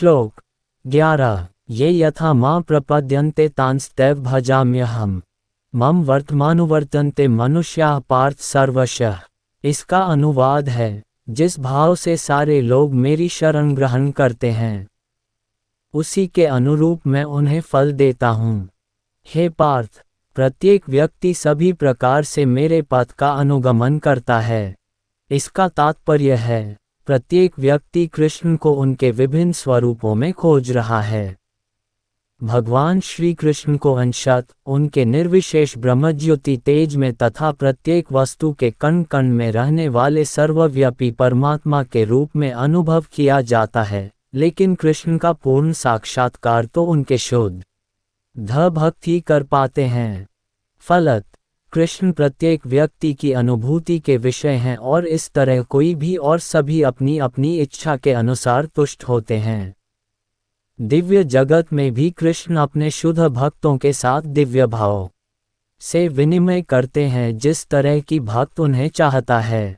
श्लोक 11। ये यथा मां प्रपद्यन्ते तांस्तैव भजाम्यहम् मम वर्तमानुवर्तन्ते मनुष्याः पार्थ सर्वशः। इसका अनुवाद है, जिस भाव से सारे लोग मेरी शरण ग्रहण करते हैं उसी के अनुरूप मैं उन्हें फल देता हूँ। हे पार्थ, प्रत्येक व्यक्ति सभी प्रकार से मेरे पथ का अनुगमन करता है। इसका तात्पर्य है, प्रत्येक व्यक्ति कृष्ण को उनके विभिन्न स्वरूपों में खोज रहा है। भगवान श्री कृष्ण को अंशत उनके निर्विशेष ब्रह्मज्योति तेज में तथा प्रत्येक वस्तु के कण कण में रहने वाले सर्वव्यापी परमात्मा के रूप में अनुभव किया जाता है, लेकिन कृष्ण का पूर्ण साक्षात्कार तो उनके शुद्ध भक्त ही कर पाते हैं। फलत कृष्ण प्रत्येक व्यक्ति की अनुभूति के विषय हैं और इस तरह कोई भी और सभी अपनी अपनी इच्छा के अनुसार तुष्ट होते हैं। दिव्य जगत में भी कृष्ण अपने शुद्ध भक्तों के साथ दिव्य भाव से विनिमय करते हैं, जिस तरह की भक्त उन्हें चाहता है।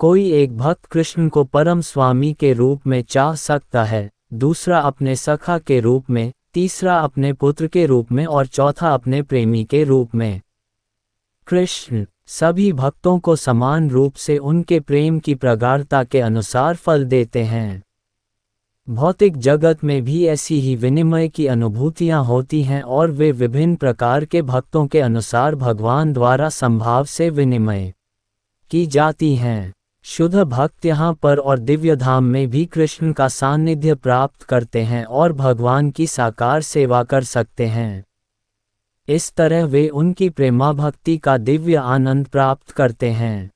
कोई एक भक्त कृष्ण को परम स्वामी के रूप में चाह सकता है, दूसरा अपने सखा के रूप में, तीसरा अपने पुत्र के रूप में और चौथा अपने प्रेमी के रूप में। कृष्ण सभी भक्तों को समान रूप से उनके प्रेम की प्रगाढ़ता के अनुसार फल देते हैं। भौतिक जगत में भी ऐसी ही विनिमय की अनुभूतियां होती हैं और वे विभिन्न प्रकार के भक्तों के अनुसार भगवान द्वारा संभाव से विनिमय की जाती हैं। शुद्ध भक्त यहाँ पर और दिव्य धाम में भी कृष्ण का सानिध्य प्राप्त करते हैं और भगवान की साकार सेवा कर सकते हैं। इस तरह वे उनकी प्रेमा भक्ति का दिव्य आनंद प्राप्त करते हैं।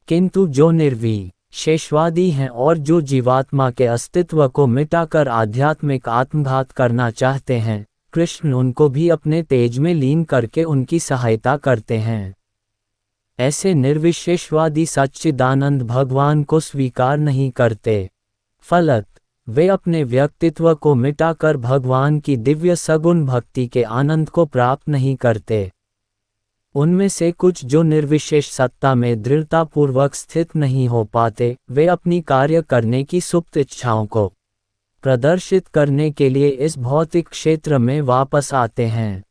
किंतु जो निर्विशेषवादी हैं और जो जीवात्मा के अस्तित्व को मिटाकर आध्यात्मिक आत्मघात करना चाहते हैं, कृष्ण उनको भी अपने तेज में लीन करके उनकी सहायता करते हैं। ऐसे निर्विशेषवादी सच्चिदानंद भगवान को स्वीकार नहीं करते। फलत वे अपने व्यक्तित्व को मिटाकर भगवान की दिव्य सगुण भक्ति के आनंद को प्राप्त नहीं करते। उनमें से कुछ जो निर्विशेष सत्ता में दृढ़तापूर्वक स्थित नहीं हो पाते, वे अपनी कार्य करने की सुप्त इच्छाओं को प्रदर्शित करने के लिए इस भौतिक क्षेत्र में वापस आते हैं।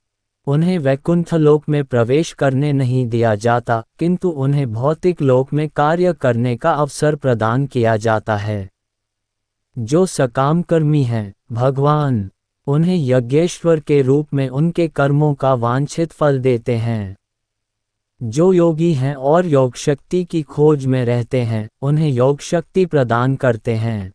उन्हें वैकुंठ लोक में प्रवेश करने नहीं दिया जाता, किंतु उन्हें भौतिक लोक में कार्य करने का अवसर प्रदान किया जाता है। जो सकाम कर्मी हैं, भगवान उन्हें यज्ञेश्वर के रूप में उनके कर्मों का वांछित फल देते हैं। जो योगी हैं और योग शक्ति की खोज में रहते हैं, उन्हें योग शक्ति प्रदान करते हैं।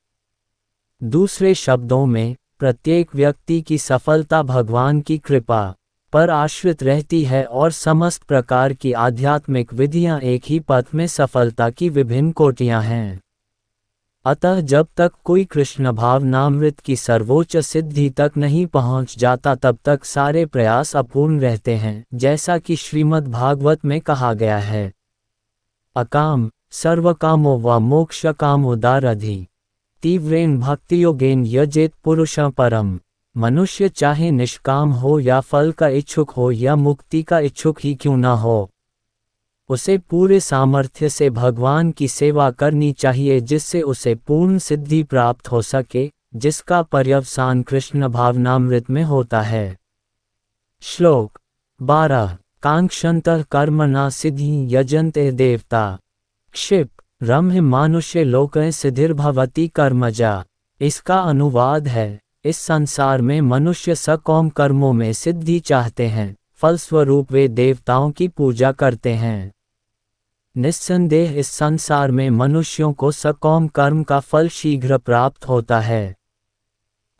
दूसरे शब्दों में, प्रत्येक व्यक्ति की सफलता भगवान की कृपा पर आश्रित रहती है और समस्त प्रकार की आध्यात्मिक विधियां एक ही पथ में सफलता की विभिन्न कोटियां हैं। अतः जब तक कोई कृष्ण भावनामृत की सर्वोच्च सिद्धि तक नहीं पहुंच जाता, तब तक सारे प्रयास अपूर्ण रहते हैं, जैसा कि श्रीमद् भागवत में कहा गया है। अकाम सर्वकामो व मोक्ष कामो दारधि तीव्रेण भक्तियोगेन यजेत पुरुषं परम। मनुष्य चाहे निष्काम हो या फल का इच्छुक हो या मुक्ति का इच्छुक ही क्यों न हो, उसे पूरे सामर्थ्य से भगवान की सेवा करनी चाहिए, जिससे उसे पूर्ण सिद्धि प्राप्त हो सके, जिसका पर्यवसान कृष्ण भावनामृत में होता है। श्लोक 12। कांक्षन्तः कर्मणा सिद्धि यजन्ते देवता क्षिप ब्रह्म मानुष्य लोके सिद्धिर्भवति कर्मजा। इसका अनुवाद है, इस संसार में मनुष्य सकौम कर्मों में सिद्धि चाहते हैं, फलस्वरूप वे देवताओं की पूजा करते हैं। निस्संदेह इस संसार में मनुष्यों को सकौम कर्म का फल शीघ्र प्राप्त होता है।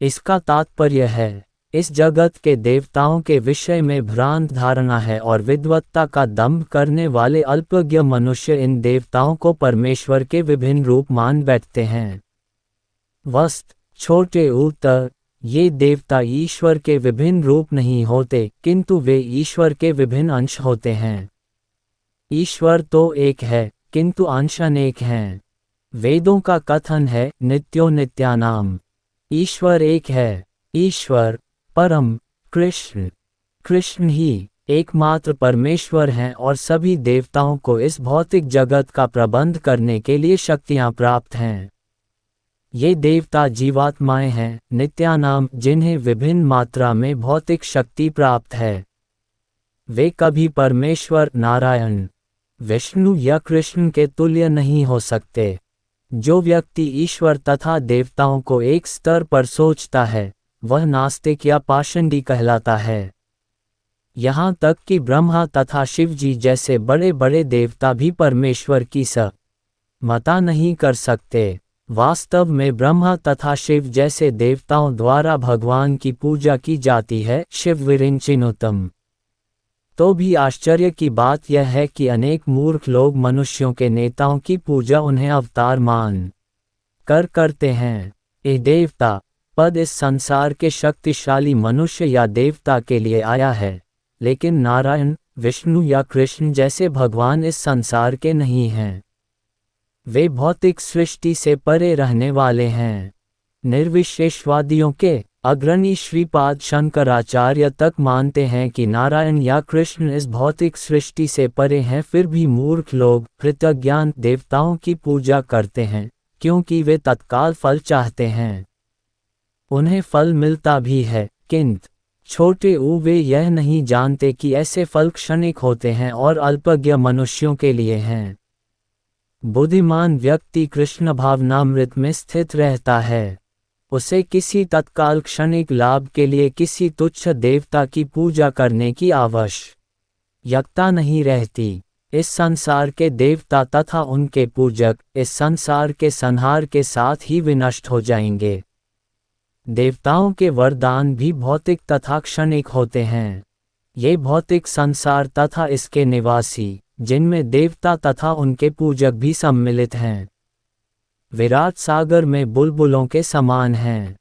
इसका तात्पर्य है, इस जगत के देवताओं के विषय में भ्रांत धारणा है और विद्वत्ता का दंभ करने वाले अल्पज्ञ मनुष्य इन देवताओं को परमेश्वर के विभिन्न रूप मान बैठते हैं। वस्त छोटे उत्तर, ये देवता ईश्वर के विभिन्न रूप नहीं होते, किंतु वे ईश्वर के विभिन्न अंश होते हैं। ईश्वर तो एक है, किंतु अंश अनेक हैं। वेदों का कथन है, नित्यो नित्यानाम। ईश्वर एक है। ईश्वर परम कृष्ण ही एकमात्र परमेश्वर हैं और सभी देवताओं को इस भौतिक जगत का प्रबंध करने के लिए शक्तियां प्राप्त हैं। ये देवता जीवात्माएं हैं, नित्यानाम, जिन्हें विभिन्न मात्रा में भौतिक शक्ति प्राप्त है। वे कभी परमेश्वर, नारायण, विष्णु या कृष्ण के तुल्य नहीं हो सकते। जो व्यक्ति ईश्वर तथा देवताओं को एक स्तर पर सोचता है, वह नास्तिक या पाषंडी कहलाता है। यहाँ तक कि ब्रह्मा तथा शिव जी जैसे बड़े बड़े देवता भी परमेश्वर की समता नहीं कर सकते। वास्तव में ब्रह्मा तथा शिव जैसे देवताओं द्वारा भगवान की पूजा की जाती है, शिव विरिंचिनुतम। तो भी आश्चर्य की बात यह है कि अनेक मूर्ख लोग मनुष्यों के नेताओं की पूजा उन्हें अवतार मान कर करते हैं। ये देवता पद इस संसार के शक्तिशाली मनुष्य या देवता के लिए आया है, लेकिन नारायण, विष्णु या कृष्ण जैसे भगवान इस संसार के नहीं हैं। वे भौतिक सृष्टि से परे रहने वाले हैं। निर्विशेषवादियों के अग्रणी श्रीपाद शंकराचार्य तक मानते हैं कि नारायण या कृष्ण इस भौतिक सृष्टि से परे हैं। फिर भी मूर्ख लोग कृतज्ञान देवताओं की पूजा करते हैं, क्योंकि वे तत्काल फल चाहते हैं। उन्हें फल मिलता भी है, किंतु छोटे वे यह नहीं जानते कि ऐसे फल क्षणिक होते हैं और अल्पज्ञ मनुष्यों के लिए हैं। बुद्धिमान व्यक्ति कृष्ण भावनामृत में स्थित रहता है। उसे किसी तत्काल क्षणिक लाभ के लिए किसी तुच्छ देवता की पूजा करने की आवश्यकता नहीं रहती। इस संसार के देवता तथा उनके पूजक इस संसार के संहार के साथ ही विनष्ट हो जाएंगे। देवताओं के वरदान भी भौतिक तथा क्षणिक होते हैं। ये भौतिक संसार तथा इसके निवासी, जिनमें देवता तथा उनके पूजक भी सम्मिलित हैं, विराट सागर में बुलबुलों के समान हैं।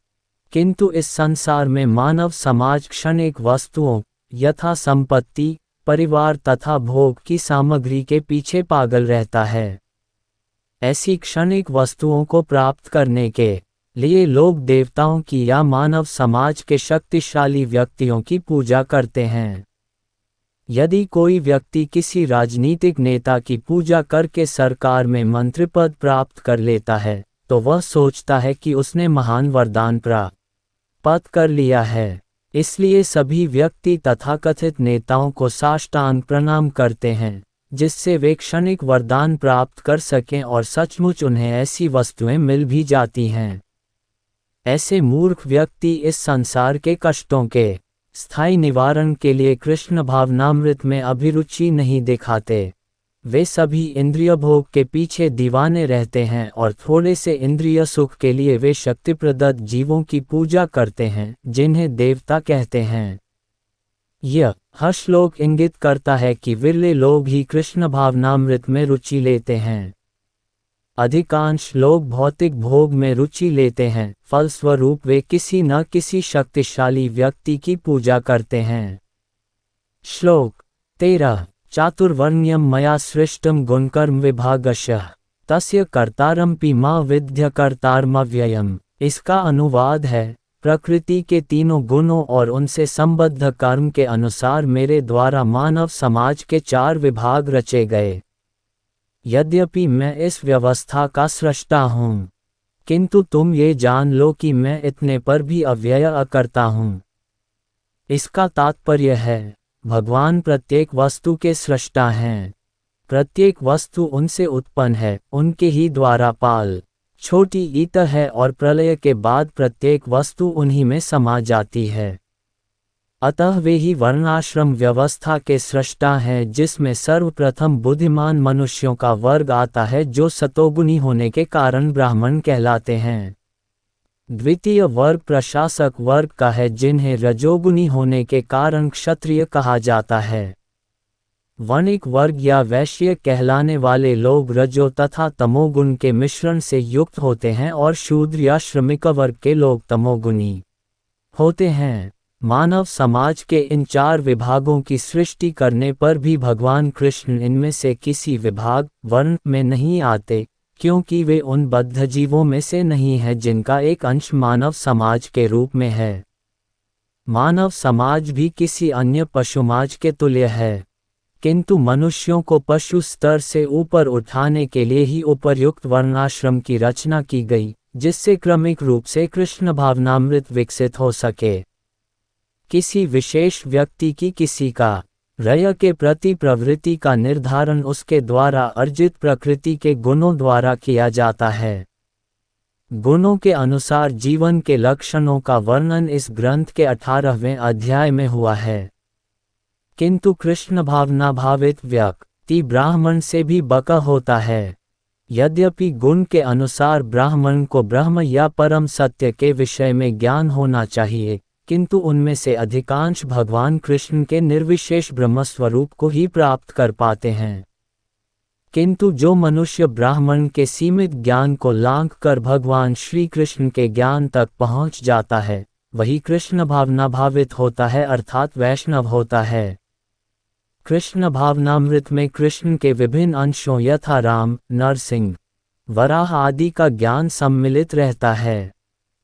किंतु इस संसार में मानव समाज क्षणिक वस्तुओं यथा संपत्ति, परिवार तथा भोग की सामग्री के पीछे पागल रहता है। ऐसी क्षणिक वस्तुओं को प्राप्त करने के लिए लोग देवताओं की या मानव समाज के शक्तिशाली व्यक्तियों की पूजा करते हैं। यदि कोई व्यक्ति किसी राजनीतिक नेता की पूजा करके सरकार में मंत्रिपद प्राप्त कर लेता है, तो वह सोचता है कि उसने महान वरदान प्राप्त कर लिया है। इसलिए सभी व्यक्ति तथाकथित नेताओं को साष्टांग प्रणाम करते हैं, जिससे वे क्षणिक वरदान प्राप्त कर सकें, और सचमुच उन्हें ऐसी वस्तुएं मिल भी जाती हैं। ऐसे मूर्ख व्यक्ति इस संसार के कष्टों के स्थायी निवारण के लिए कृष्ण भावनामृत में अभिरुचि नहीं दिखाते। वे सभी इंद्रिय भोग के पीछे दीवाने रहते हैं और थोड़े से इंद्रिय सुख के लिए वे शक्ति प्रदत्त जीवों की पूजा करते हैं, जिन्हें देवता कहते हैं। यह श्लोक इंगित करता है कि विरले लोग ही कृष्ण भावनामृत में रुचि लेते हैं। अधिकांश लोग भौतिक भोग में रुचि लेते हैं, फलस्वरूप वे किसी न किसी शक्तिशाली व्यक्ति की पूजा करते हैं। श्लोक 13 चातुर्वर्ण्यम मया सृष्टम गुणकर्म विभागशः तस्य कर्तारमपि मा विद्य कर्तारमव्ययम्। इसका अनुवाद है, प्रकृति के तीनों गुणों और उनसे संबद्ध कर्म के अनुसार मेरे द्वारा मानव समाज के 4 विभाग रचे गए। यद्यपि मैं इस व्यवस्था का सृष्टा हूँ, किंतु तुम ये जान लो कि मैं इतने पर भी अव्यय अकर्ता हूँ। इसका तात्पर्य है, भगवान प्रत्येक वस्तु के सृष्टा हैं। प्रत्येक वस्तु उनसे उत्पन्न है, उनके ही द्वारा पाल छोटी ईत है, और प्रलय के बाद प्रत्येक वस्तु उन्हीं में समा जाती है। अतः वे ही वर्णाश्रम व्यवस्था के सृष्टा हैं, जिसमें सर्वप्रथम बुद्धिमान मनुष्यों का वर्ग आता है, जो सतोगुणी होने के कारण ब्राह्मण कहलाते हैं। द्वितीय वर्ग प्रशासक वर्ग का है, जिन्हें रजोगुणी होने के कारण क्षत्रिय कहा जाता है। वणिक वर्ग या वैश्य कहलाने वाले लोग रजो तथा तमोगुण के मिश्रण से युक्त होते हैं, और शूद्र या श्रमिक वर्ग के लोग तमोगुणी होते हैं। मानव समाज के इन 4 विभागों की सृष्टि करने पर भी भगवान कृष्ण इनमें से किसी विभाग वर्ण में नहीं आते, क्योंकि वे उन बद्ध जीवों में से नहीं हैं जिनका एक अंश मानव समाज के रूप में है। मानव समाज भी किसी अन्य पशुमाज के तुल्य है, किंतु मनुष्यों को पशु स्तर से ऊपर उठाने के लिए ही उपर्युक्त वर्णाश्रम की रचना की गई, जिससे क्रमिक रूप से कृष्ण भावनामृत विकसित हो सके। किसी विशेष व्यक्ति की किसी का रय के प्रति प्रवृत्ति का निर्धारण उसके द्वारा अर्जित प्रकृति के गुणों द्वारा किया जाता है। गुणों के अनुसार जीवन के लक्षणों का वर्णन इस ग्रंथ के 18वें अध्याय में हुआ है। किंतु कृष्ण भावना भावित व्यक्ति ब्राह्मण से भी बका होता है। यद्यपि गुण के अनुसार ब्राह्मण को ब्रह्म या परम सत्य के विषय में ज्ञान होना चाहिए, किंतु उनमें से अधिकांश भगवान कृष्ण के निर्विशेष ब्रह्मस्वरूप को ही प्राप्त कर पाते हैं। किंतु जो मनुष्य ब्राह्मण के सीमित ज्ञान को लांघ कर भगवान श्री कृष्ण के ज्ञान तक पहुंच जाता है, वही कृष्ण भावना भावित होता है, अर्थात वैष्णव होता है। कृष्ण भावनामृत में कृष्ण के विभिन्न अंशों यथा राम, नरसिंह, वराह आदि का ज्ञान सम्मिलित रहता है।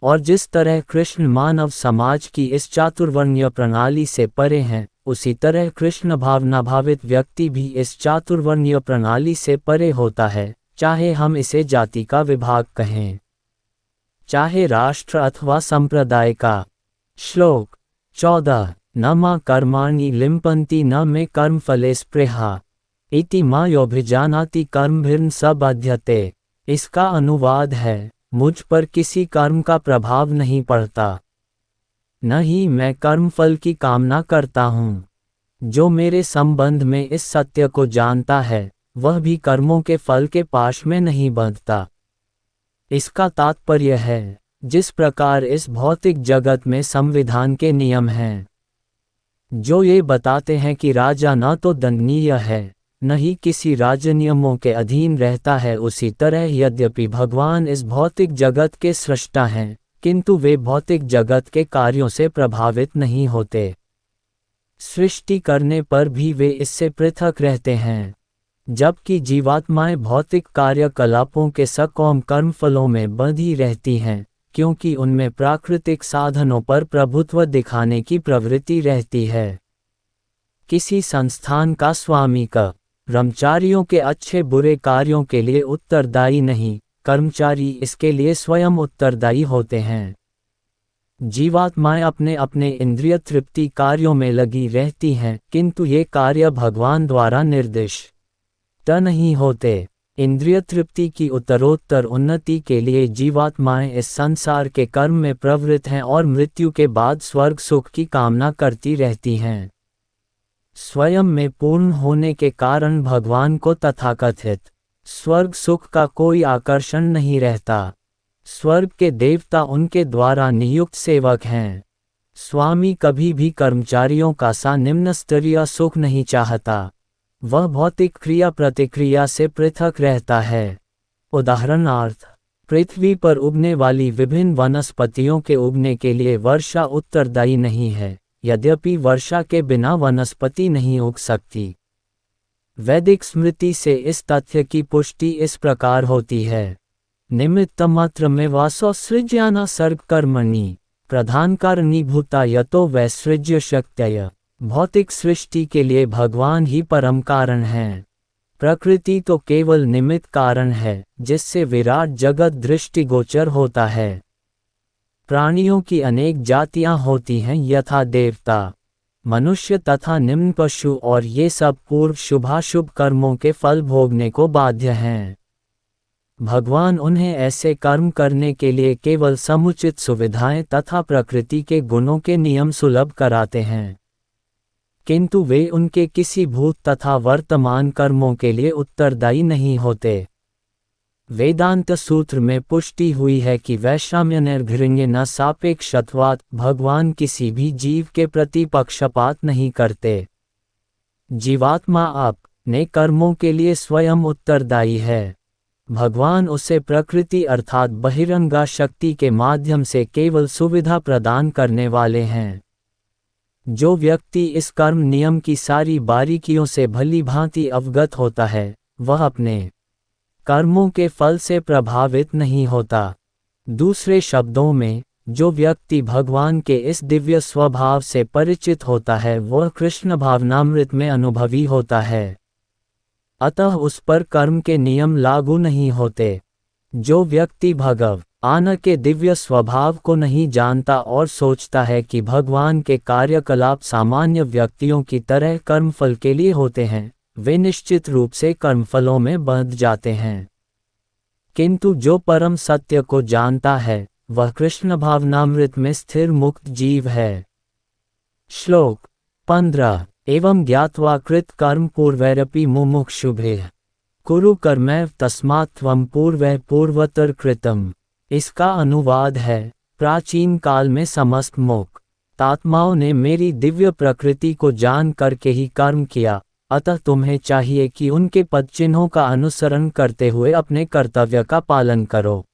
और जिस तरह कृष्ण मानव समाज की इस चातुर्वर्ण्य प्रणाली से परे हैं, उसी तरह कृष्ण भावना भावित व्यक्ति भी इस चातुर्वर्ण्य प्रणाली से परे होता है, चाहे हम इसे जाति का विभाग कहें, चाहे राष्ट्र अथवा संप्रदाय का। श्लोक 14 न मा कर्माणि लिम्पन्ति न मे कर्मफले स्पृहा इति मा योभिजानाति कर्मभिर्न स बध्यते। इसका अनुवाद है, मुझ पर किसी कर्म का प्रभाव नहीं पड़ता, न ही मैं कर्मफल की कामना करता हूँ। जो मेरे संबंध में इस सत्य को जानता है, वह भी कर्मों के फल के पाश में नहीं बंधता। इसका तात्पर्य है, जिस प्रकार इस भौतिक जगत में संविधान के नियम हैं, जो ये बताते हैं कि राजा न तो दंडनीय है, न ही किसी राजनियमों के अधीन रहता है, उसी तरह यद्यपि भगवान इस भौतिक जगत के सृष्टा हैं, किंतु वे भौतिक जगत के कार्यों से प्रभावित नहीं होते। सृष्टि करने पर भी वे इससे पृथक रहते हैं, जबकि जीवात्माएं भौतिक कार्यकलापों के सकौम कर्मफलों में बंधी रहती हैं, क्योंकि उनमें प्राकृतिक साधनों पर प्रभुत्व दिखाने की प्रवृत्ति रहती है। किसी संस्थान का स्वामी कर्मचारियों के अच्छे बुरे कार्यों के लिए उत्तरदायी नहीं, कर्मचारी इसके लिए स्वयं उत्तरदायी होते हैं। जीवात्माएं अपने अपने इंद्रिय तृप्ति कार्यों में लगी रहती हैं, किंतु ये कार्य भगवान द्वारा निर्दिष्ट नहीं होते। इंद्रिय तृप्ति की उत्तरोत्तर उन्नति के लिए जीवात्माएं इस संसार के कर्म में प्रवृत्त हैं और मृत्यु के बाद स्वर्ग सुख की कामना करती रहती हैं। स्वयं में पूर्ण होने के कारण भगवान को तथाकथित स्वर्ग सुख का कोई आकर्षण नहीं रहता। स्वर्ग के देवता उनके द्वारा नियुक्त सेवक हैं। स्वामी कभी भी कर्मचारियों का सा निम्न स्तरीय सुख नहीं चाहता, वह भौतिक क्रिया प्रतिक्रिया से पृथक रहता है। उदाहरणार्थ, पृथ्वी पर उगने वाली विभिन्न वनस्पतियों के उगने के लिए वर्षा उत्तरदायी नहीं है, यद्यपि वर्षा के बिना वनस्पति नहीं उग सकती। वैदिक स्मृति से इस तथ्य की पुष्टि इस प्रकार होती है, निमित्तमात्र में वासो सृज्याना सर्ग कर्मणि प्रधान कारणीभूता यतो वैसृज्य शक्तय। भौतिक सृष्टि के लिए भगवान ही परम कारण हैं। प्रकृति तो केवल निमित्त कारण है, जिससे विराट जगत दृष्टिगोचर होता है। प्राणियों की अनेक जातियां होती हैं, यथा देवता, मनुष्य तथा निम्न पशु, और ये सब पूर्व शुभाशुभ कर्मों के फल भोगने को बाध्य हैं। भगवान उन्हें ऐसे कर्म करने के लिए केवल समुचित सुविधाएं तथा प्रकृति के गुणों के नियम सुलभ कराते हैं, किंतु वे उनके किसी भूत तथा वर्तमान कर्मों के लिए उत्तरदायी नहीं होते। वेदांत सूत्र में पुष्टि हुई है कि वैषम्यनिर्घृण्य न सापेक्षत्वात्, भगवान किसी भी जीव के प्रति पक्षपात नहीं करते। जीवात्मा अपने कर्मों के लिए स्वयं उत्तरदायी है। भगवान उसे प्रकृति अर्थात बहिरंगा शक्ति के माध्यम से केवल सुविधा प्रदान करने वाले हैं। जो व्यक्ति इस कर्म नियम की सारी बारीकियों से भली भांति अवगत होता है, वह अपने कर्मों के फल से प्रभावित नहीं होता। दूसरे शब्दों में, जो व्यक्ति भगवान के इस दिव्य स्वभाव से परिचित होता है, वह कृष्ण भावनामृत में अनुभवी होता है। अतः उस पर कर्म के नियम लागू नहीं होते। जो व्यक्ति भगवान आन के दिव्य स्वभाव को नहीं जानता और सोचता है कि भगवान के कार्यकलाप सामान्य व्यक्तियों की तरह कर्मफल के लिए होते हैं, वे निश्चित रूप से कर्मफलों में बंध जाते हैं। किंतु जो परम सत्य को जानता है, वह कृष्ण भावनामृत में स्थिर मुक्त जीव है। श्लोक 15 एवं ज्ञात्वा कृत कर्म पूर्वैरपि मुमुक्षुभिः कुरु कर्मैव तस्मात् त्वं पूर्वैः पूर्वतर कृतम्। इसका अनुवाद है, प्राचीन काल में समस्त मुक्तात्माओं ने मेरी दिव्य प्रकृति को जान करके ही कर्म किया, अतः तुम्हें चाहिए कि उनके पदचिन्हों का अनुसरण करते हुए अपने कर्तव्य का पालन करो।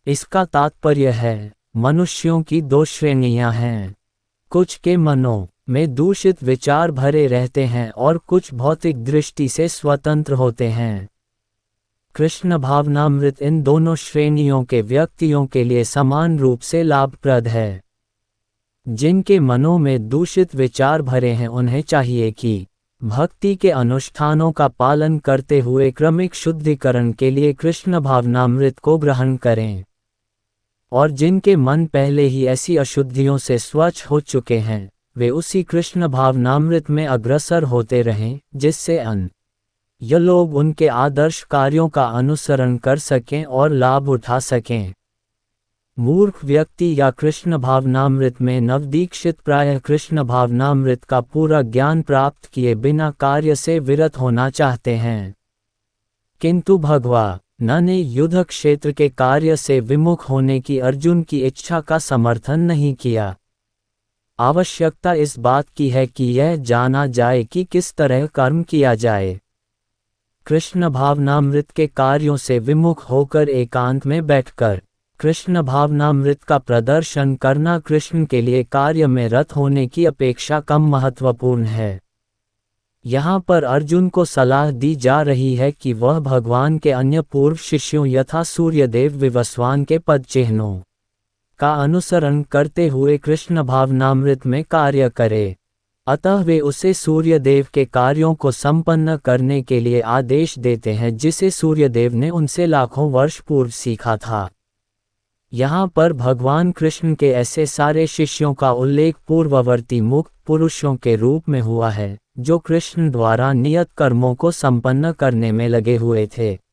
इसका तात्पर्य है, मनुष्यों की दो श्रेणियां हैं। कुछ के मनों में दूषित विचार भरे रहते हैं और कुछ भौतिक दृष्टि से स्वतंत्र होते हैं। कृष्ण भावनामृत इन दोनों श्रेणियों के व्यक्तियों के लिए समान रूप से लाभप्रद है। जिनके मनों में दूषित विचार भरे हैं, उन्हें चाहिए कि भक्ति के अनुष्ठानों का पालन करते हुए क्रमिक शुद्धिकरण के लिए कृष्ण भावनामृत को ग्रहण करें। और जिनके मन पहले ही ऐसी अशुद्धियों से स्वच्छ हो चुके हैं, वे उसी कृष्ण भावनामृत में अग्रसर होते रहें, जिससे अन्य लोग उनके आदर्श कार्यों का अनुसरण कर सकें और लाभ उठा सकें। मूर्ख व्यक्ति या कृष्ण भावनामृत में नवदीक्षित प्रायः कृष्ण भावनामृत का पूरा ज्ञान प्राप्त किए बिना कार्य से विरत होना चाहते हैं। किंतु भगवान ने युद्ध क्षेत्र के कार्य से विमुख होने की अर्जुन की इच्छा का समर्थन नहीं किया। आवश्यकता इस बात की है कि यह जाना जाए कि किस तरह कर्म किया जाए। कृष्ण भावनामृत के कार्यों से विमुख होकर एकांत में बैठकर कृष्ण भावनामृत का प्रदर्शन करना कृष्ण के लिए कार्य में रत होने की अपेक्षा कम महत्वपूर्ण है। यहाँ पर अर्जुन को सलाह दी जा रही है कि वह भगवान के अन्य पूर्व शिष्यों यथा सूर्यदेव विवस्वान के पदचिह्नों का अनुसरण करते हुए कृष्ण भावनामृत में कार्य करे। अतः वे उसे सूर्यदेव के कार्यों को संपन्न करने के लिए आदेश देते हैं, जिसे सूर्यदेव ने उनसे लाखों वर्ष पूर्व सीखा था। यहाँ पर भगवान कृष्ण के ऐसे सारे शिष्यों का उल्लेख पूर्ववर्ती मुक्त पुरुषों के रूप में हुआ है, जो कृष्ण द्वारा नियत कर्मों को संपन्न करने में लगे हुए थे।